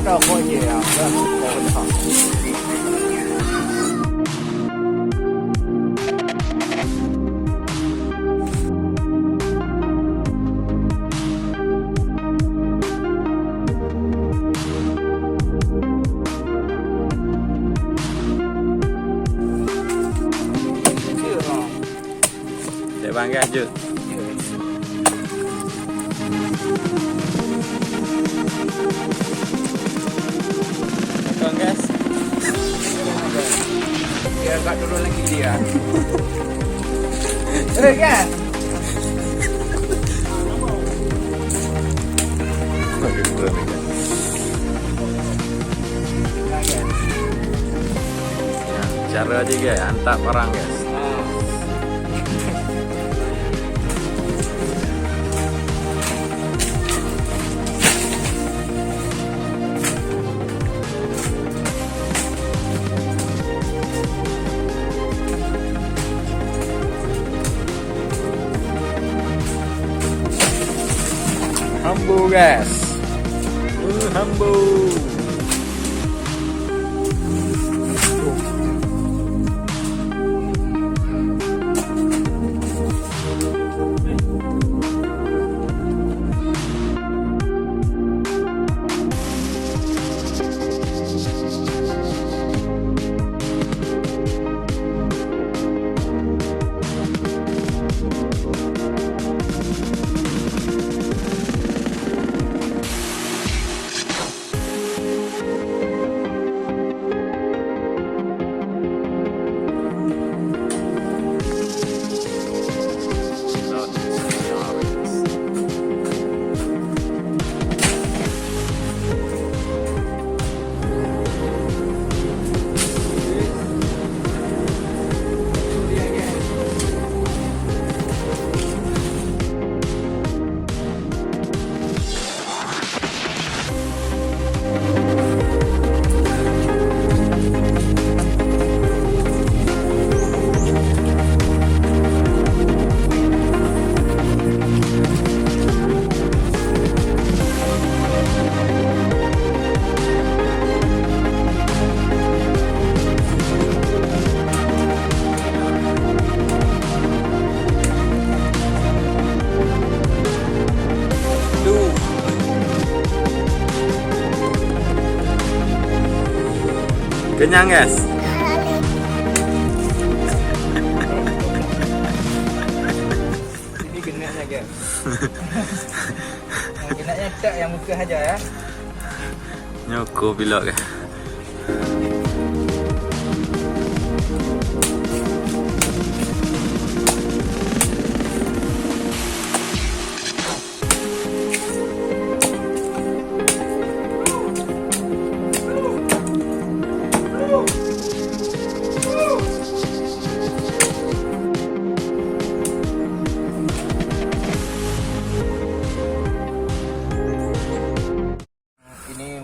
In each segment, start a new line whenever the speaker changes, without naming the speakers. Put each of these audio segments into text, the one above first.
到过节啊，这很好。
Để bang ra chưa? Con guys.
Dia agak dulu lagi dia. Boleh kan?
Cara aja guys, hantar orang guys. Hambu guys, hambu. Kenyang guys.
Ini genaknya guys. Genaknya tak yang muka aja ya.
Nyoko pilot guys.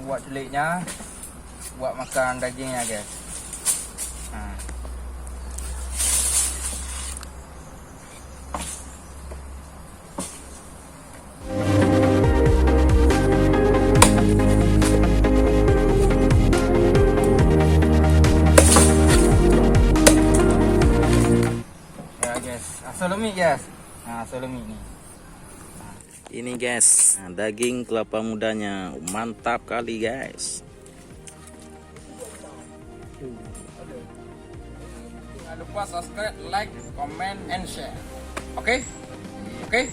Buat celiknya, buat makan dagingnya guys. Ya guys, Asoe Leumik guys. Asoe Leumik ni.
Ini guys, daging kelapa mudanya mantap kali guys.
Jangan lupa subscribe, like, comment, and share. Oke? Oke?